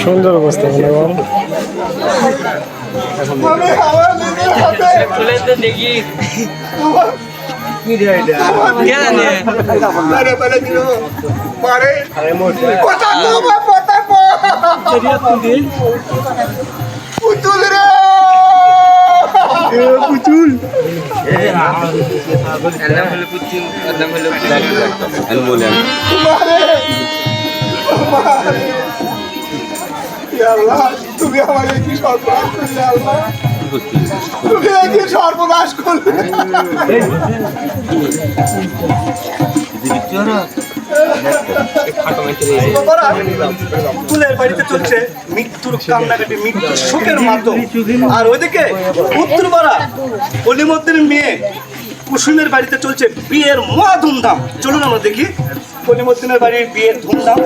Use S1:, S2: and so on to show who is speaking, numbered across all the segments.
S1: সুন্দর অবস্থা
S2: দেখি
S3: তুমি আমাকে কি সর্বনাশ করলে আল্লাহ, তুমি কি সর্বনাশ করলে। ফুলের বাড়িতে চলছে মৃত্যুর কান্নাকাটি, মৃত্যুর শোকের মাধ্যম। আর ওইদিকে উত্তরপাড়া অলিমদ্দির মেয়ে কুসুমের বাড়িতে চলছে বিয়ের মহা ধুমধাম। চলুন আমরা দেখি অলিমদ্দিনের বাড়ির বিয়ের ধুমধাম।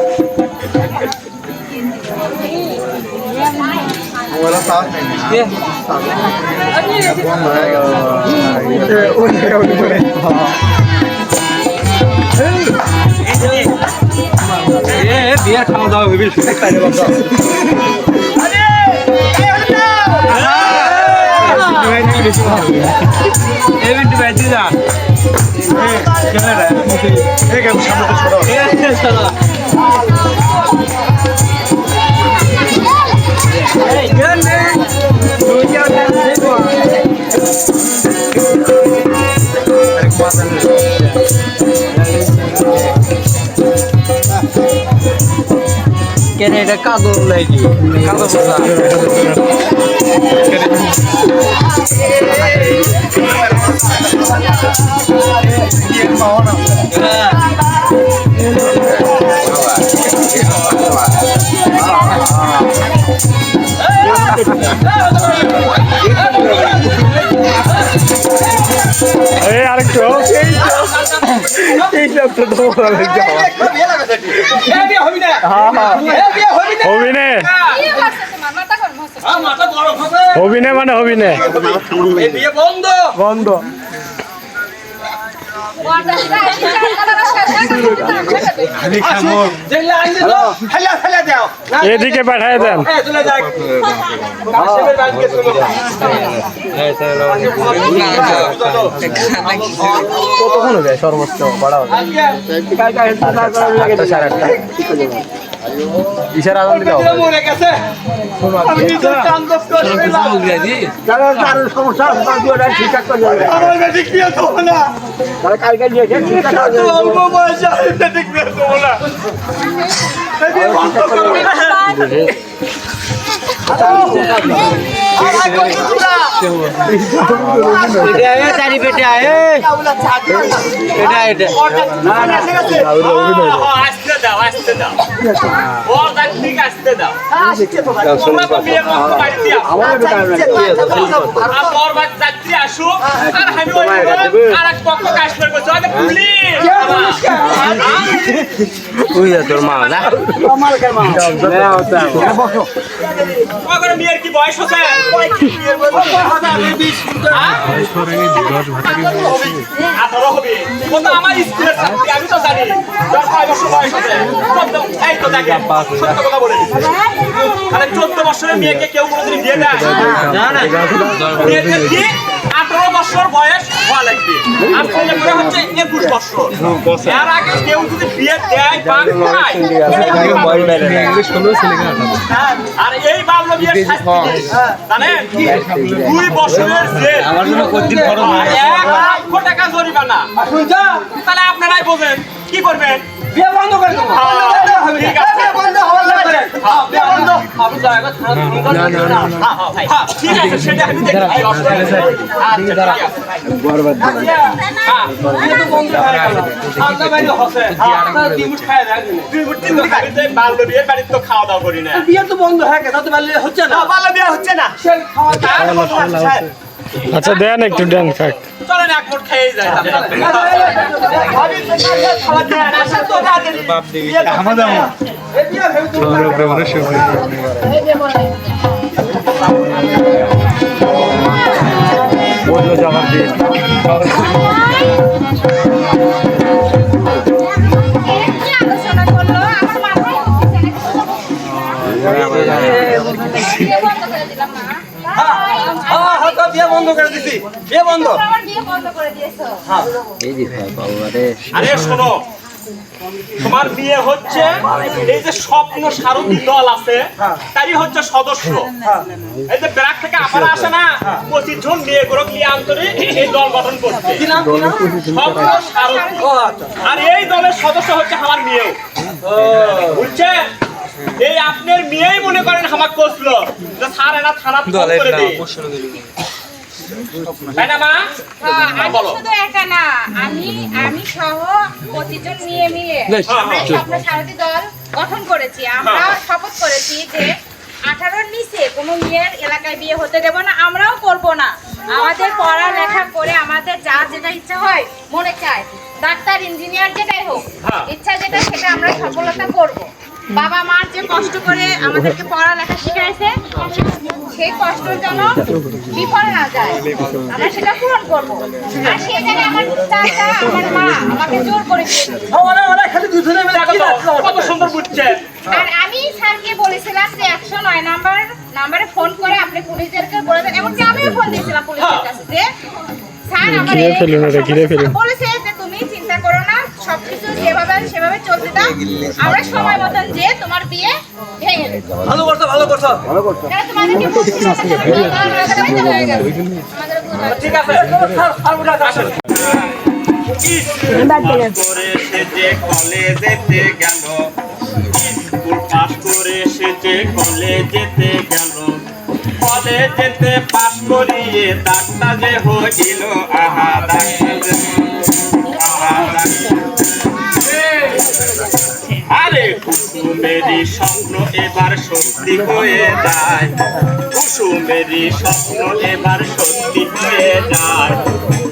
S2: বিয়ে খাওয়া দাওয়া হইবে কেন এটা কাদর নাকি কাদর
S1: আরেকটু হবিনে মানে হবিনে
S2: বন্ধ
S1: বন্ধ। এদিকে পাঠায় দেন। কতক্ষণ হয়ে যায় সর্বোচ্চ বাড়া ইশার আদান দিলে
S2: চারি পেটে আয় এটা এটা আসতে দাও আসতে দাও ও ঠিক আসতে দাও যাত্রী আসো আর আমি আর এক পক্ষ কাজ করবো তোর মা না মেয়ের কি বয়স হচ্ছে আমার স্কুলের ছাত্রী আমি তো জানি 10 বছর বয়স হচ্ছে এই তো দেখে সত্য কথা বলে তাহলে 14 বছরের মেয়েকে কেউ কোনোদিন বিয়ে দেয় না 18 বছর বয়স হওয়া লাগবে আর ছেলে মেয়ে হচ্ছে 21 বছর এর আগে কেউ যদি বিয়ে দেয় বা করায় আর এই বাল্য বিয়ের শাস্তি জানেন 2 বছরের জেল আমার জন্য কতদিন বড় না 1 লক্ষ টাকা জরিমানা তাহলে আপনারাই বোঝেন কি করবেন বিয়ে বন্ধ করে দেব ঠিক আছে বন্ধ হওয়া লাগবে বিয়ে বন্ধ আমি জায়গা হ্যাঁ ঠিক আছে সেটা আমি দেখি আচ্ছা বরবাদ বিয়ে তো বন্ধ হয়ে গেল আমরা বাইরে হচ্ছে আপনারা দিমুট খায় না দিমুট তিন খাই তো বাল্য বিয়ের বাড়ি তো খাওয়া দাওয়া করি না বিয়ে তো বন্ধ হয়ে গেল তো বাল্য হচ্ছে না বাল্য বিয়ে হচ্ছে না সে খাওয়া দাওয়া
S1: আচ্ছা দেন একটু দেন খাক
S2: চলেন এক মোট খেয়ে যায় আপনারা
S4: কি আলোচনা করলো আমার মাথায় বিয়ে বন্ধ করে দিলাম মা।
S1: বিয়ে বন্ধ করে দিছি, বিয়ে বন্ধ।
S4: আমার বিয়ে বন্ধ করে দিয়েছো।
S2: আরে শোনো, তোমার বিয়ে হচ্ছে এই যে স্বপ্ন সারথী দল আছে তারই হচ্ছে সদস্য। এই যে ব্যারাক থেকে আপারা আসে না, 25 জন বিয়ে করে নিয়ে আন্তরিক এই দল গঠন করছে স্বপ্ন সারথী। আর এই দলের সদস্য হচ্ছে আমার মেয়েও, বুঝছে? এই আপনার মেয়েই মনে করেন আমাকে কষলো যে স্যার এরা থানা ফোন করে দিই, তাই না মা?
S4: হ্যাঁ, আমি
S2: বলো।
S4: শুধু একা না, আমি সহ 25 জন মিলে আমরা স্বপ্ন সারথী দল গঠন করেছি। আমরা শপথ করেছি যে 18-র নিচে কোনো মেয়ের এলাকায় বিয়ে হতে দেব না, আমরাও করব না। আমাদের পড়ালেখা করে আমাদের যা যেটা ইচ্ছা হয়, মনে চায় ডাক্তার ইঞ্জিনিয়ার যেটাই হোক, ইচ্ছা যেটা সেটা আমরা সফলতা করব। বাবা মার যে কষ্ট করে আমাদেরকে পড়ালেখা শিখাইছে সেই কষ্ট যেন বিফল না যায়, আমরা সেটা পূরণ করবো। আর সেই জায়গায় আমার চাচা আমার মা আমাকে জোর করে দিয়েছে।
S2: কত সুন্দর বুঝছে।
S4: আর আমি স্যারকে বলেছিলাম যে 109 নাম্বারে ফোন করে আপনি পুলিশদেরকে বলে দেন। এমনকি আমিও ফোন দিয়েছিলাম পুলিশের কাছে যে স্যার আমার বলেছে যে তুমি চিন্তা করো না, সবকিছু যেভাবে সেভাবে চলতে দাও, আমরা সময় মতন যে তোমার বিয়ে ভেঙে দেবো।
S1: ভালো করছো, ভালো করছো।
S4: কারণ তোমাদেরকে বলতে হবে না, আমাদের হয়ে গেছে। আমাদের ভুল হয়েছে।
S2: ঠিক আছে, আসেন। করে সে যে কলেজেতে গেল, স্কুল পাস করে সে যে কলেজেতে গেল, কলেজেতে পাস করিয়ে ডাক্তার যে হইল, আহা ডাক্তার যে আহা ডাক্তার। আরে কুসুমেরই স্বপ্ন এবার সত্যি হয়ে যায়, কুসুমেরই স্বপ্ন এবার সত্যি হয়ে যায়,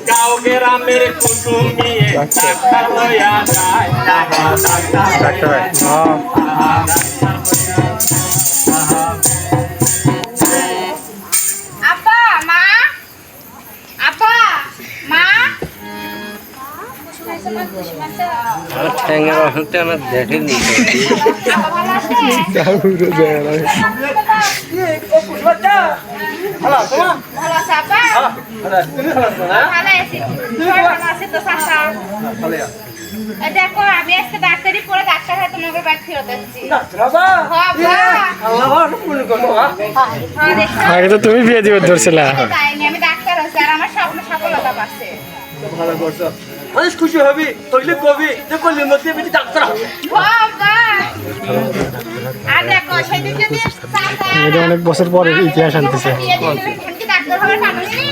S2: গাঁও গ্রামের কুসুম নিয়ে ডাক্তার হইয়া যায়, আহা ডাক্তার আহা ডাক্তার
S4: আপা মা, আপা মা, আপা ভালো আছে? ভালো আছে আপা? ভালো আছি। ভালো আছে তো চাচা? এই দেখো আমি আজকে ডাক্তারি পড়ে ডাক্তার হয়ে তোমাকে বাড়ি ফেরত এসেছি।
S5: আগে তো তুমি বিয়ে দিবে ধরছিলা।
S4: আমি ডাক্তার হচ্ছি আর আমার স্বপ্ন সফলতা পাচ্ছে।
S1: ভালো করছো। অনেক খুশি হবি, তৈলে কবি যে কলির মধ্যে বেটি ডাক্তার হবে।
S4: আর দেখো সেদিন যদি
S5: এটা অনেক বছর পরে ইতিহাস আনতেছে।
S4: ডাক্তার হওয়ার মানুষ নেই।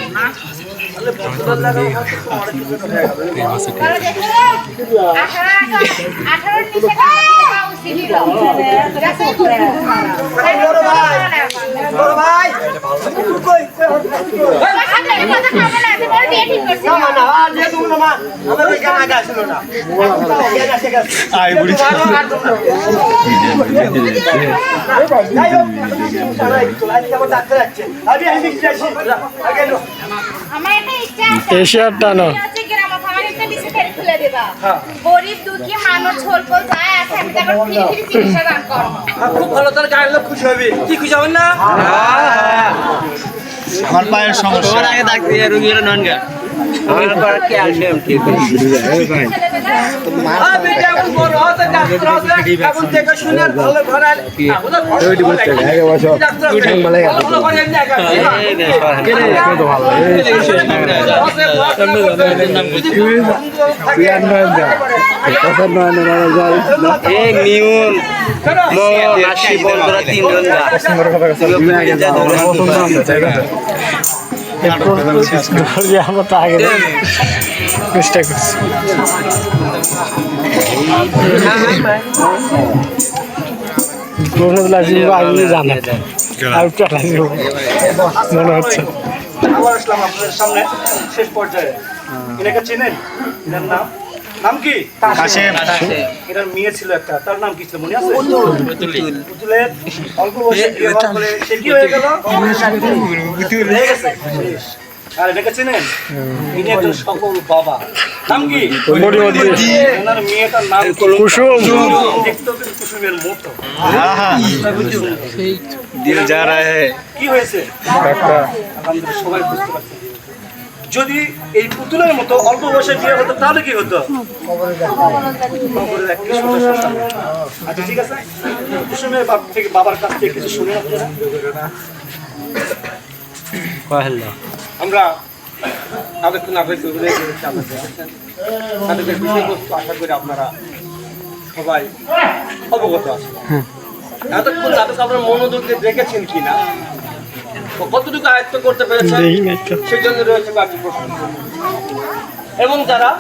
S1: বড় ভাই, কই
S5: এশিয়ার টানো
S4: গরিব দুঃখী মানুষ ছোলপল যায় আছে, আমি তারপর ফ্রি ফ্রি চিকিৎসা দান করবো।
S1: খুব ভালো, তার গায়ের লোক খুশি হবে। কি খুশি হবেন না?
S6: আমার পায়ের সমস্যা আগে ডাক্তার রোগীরা নন গা আমার পায়ে ক্যালসিয়াম ঠিক
S1: এখন বড় হতে ডাক্তার হবে, এখন থেকে শুনে ভালো ঘরে
S6: নিউন হাসি বন্ধুরা তিনজন
S5: আমরা তো আগে চেষ্টা করছি। আগে জানা আর মনে হচ্ছে
S3: আবার আসলাম আপনাদের সামনে শেষ পর্যায়ে। এনাকে চেনেন? এনার নাম কি? এনার মেয়ে ছিল একটা, তার নাম কি ছিল মনে আছে? পুতুলের অল্প বয়সে বিয়ে হওয়ার পরে সে কি হয়ে গেল? হয়ে গেছে। আর এটাকে চেনেন? ইনি একজন সফল বাবা। নাম কি?
S5: মরিমতি।
S3: ওনার মেয়েটার নাম
S5: কুসুম।
S3: দেখতেও কিন্তু কুসুমের মতো।
S6: দিল যা রা হ্যায়।
S3: কি হয়েছে? আলহামদুলিল্লাহ, সবাই বুঝতে পারছে। যদি এই পুতুলের মতো অল্প বয়সে বিয়ে হতো তাহলে কি হতো? খবরের এক কিশোরের সন্তান। আচ্ছা ঠিক আছে, কুসুমের বাপ থেকে বাবার কাছ থেকে কিছু শুনে আপনারা।
S1: আমরা তাদেরকে আবেগ করে তাদের বিষয়বস্তু আশা করি আপনারা সবাই অবগত আছেন। এতক্ষণ তাদেরকে আপনারা মনোযোগ দিয়ে দেখেছেন কিনা, কতটুকু আয়ত্ত করতে পেরেছেন, সেই জন্য রয়েছে কয়েকটি প্রশ্ন। এবং যারা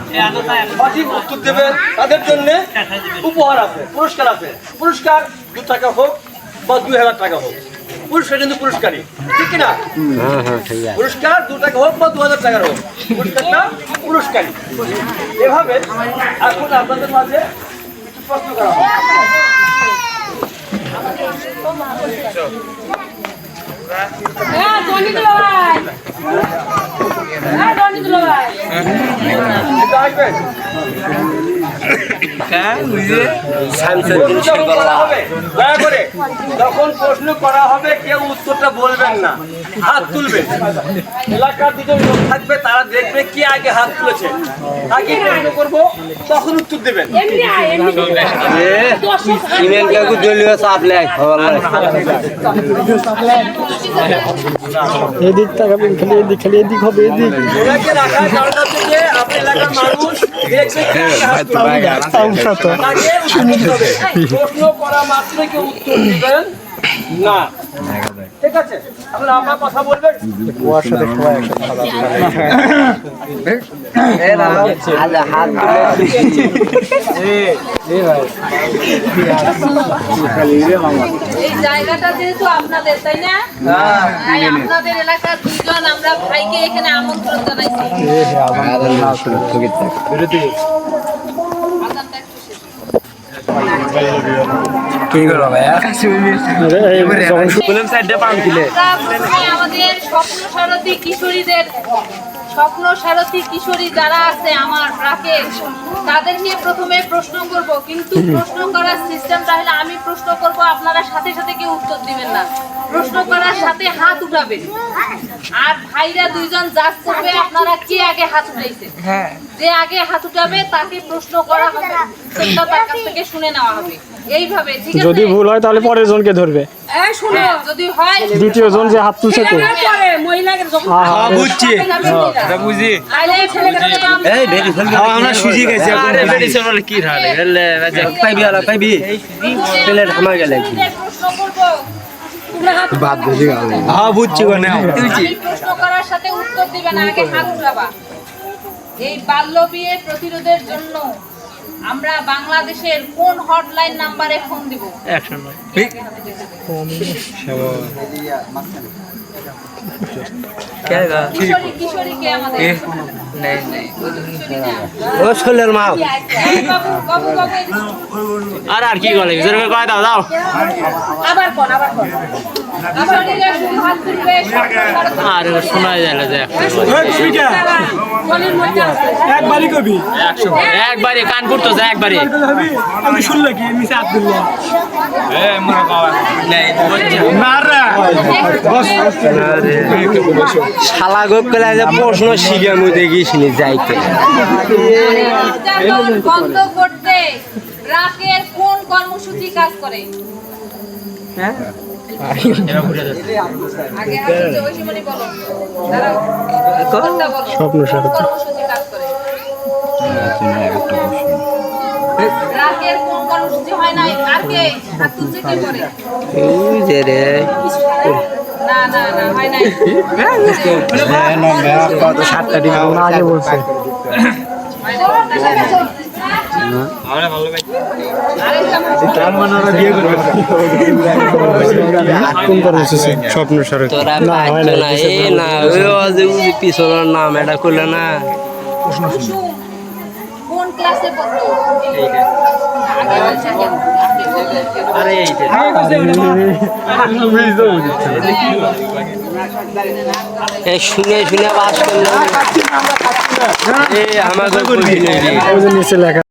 S1: সঠিক উত্তর দেবেন তাদের জন্য উপহার আছে, পুরস্কার আছে। পুরস্কার 2 টাকা হোক বা 2000 টাকা হোক, পুরস্কার কিন্তু পুরস্কারই, ঠিক কিনা? পুরস্কার 2 টাকা হোক বা 2000 টাকার হোক, পুরস্কারটা পুরস্কারই। এভাবে এখন আপনাদের মাঝে কিছু প্রশ্ন করা হবে। আসবেন। দয়া করে যখন প্রশ্ন করা হবে কেউ উত্তরটা বলবেন না, হাত তুলবেন। এলাকার 2 জন লোক থাকবে, তারা দেখবে কে আগে হাত তুলেছে, তাকে প্রশ্ন করবো, তখন উত্তর দেবেন।
S6: ইমেল কাকু দলীয় চাপ লাই
S5: এদিক তাকাবেন, খালি এদিক, খালি এদিক হবে, এদিক।
S1: ওনাকে রাখার কারণ হচ্ছে যে আপনার এলাকার মানুষ দেখবে কে আগে হাত তুলেছে, তাকে উত্তর দিতে হবে। প্রশ্ন করা মাত্র কেউ উত্তর দিবেন না, ঠিক আছে? এখন আপনার কথা বলবেন।
S7: এই জায়গাটা যেহেতু আপনাদের, তাই না? তাই আপনাদের এলাকার 2 জন আমরা ভাইকে এখানে আমন্ত্রণ জানাইছি। আমাদের স্বপ্ন সারথী কিশোরী যারা আছে আমার রাকেশ, তাদেরকে প্রথমে প্রশ্ন করব, কিন্তু প্রশ্ন করার সিস্টেমটা হলো আমি প্রশ্ন করব, আপনারা সাথে সাথে কেউ উত্তর দিবেন না, প্রশ্ন করার সাথে হাত উঠাবেন। আর ভাইরা 2 জন জাজ করবে আপনারা কে আগে হাত উঠাইছে। যে আগে হাত উঠাবে তাকে প্রশ্ন করা হবে, সেটা তার কাছ থেকে শুনে নেওয়া হবে। এইভাবে, ঠিক আছে?
S5: যদি ভুল হয় তাহলে পরের জনকে ধরবে।
S7: শুনো, যদি হয়
S5: দ্বিতীয় জন যে হাত তুলছে তো
S6: বুঝছি বুঝি আমরা সুজি গেছি কি পাইবি পেলে থামা গেলে বাদ বুঝি হ্যাঁ বুঝছি
S7: প্রশ্ন করার সাথে উত্তর দিবে না, আগে হাত উঠাবা। এই বাল্য বিয়ে প্রতিরোধের জন্য আমরা বাংলাদেশের কোন হটলাইন নাম্বারে ফোন দিব?
S6: 109
S7: কিশোরীকে আমাদের
S6: ও ছোলের মা
S7: বাবু
S6: আর কি বলে কয় দাও দাও
S7: আবার কোন কিশোরীরা শুধু হাত তুলবে,
S6: আর শোনা যায় না যে
S7: গলির মধ্যে আছে।
S5: একবারই কবি,
S6: একবারে কানপুর তো যায় একবারে
S5: আমি শুনলে কি মিছে হাত তুললো
S6: শালা গোপ কলে যে প্রশ্ন শিখে আমি দেখিসনি যাইতে
S7: নির্যাতন বন্ধ করতে রাকের কোন কর্মসূচি কাজ করে? আগে হাতে ওইসিমনি বলো, দাঁড়াও কোনটা বলো,
S5: স্বপ্ন সারথী।
S7: কোন কর্মসূচি কাজ করে? রাকের কোন কর্মসূচি হয় না? আর কে হাত তুলছে, কে করে?
S6: এই যে রে
S7: না না না হয় নাই।
S6: কত 7টা দিন
S5: আগে বলছে
S6: আমরা ভালো ভাই
S5: কোন কর্মসূচি? স্বপ্ন সারথী।
S6: তোরা
S5: না হয়
S6: না এই না ওই যে পিছনের নাম এটা করলে না
S7: কুসুম কোন ক্লাসে পড়তো? আগে বলছেন কেন? আগে বললেন কেন?
S6: আরে এইটা শুনে শুনে বাস করলাম আমাকে
S5: নিচে লেখা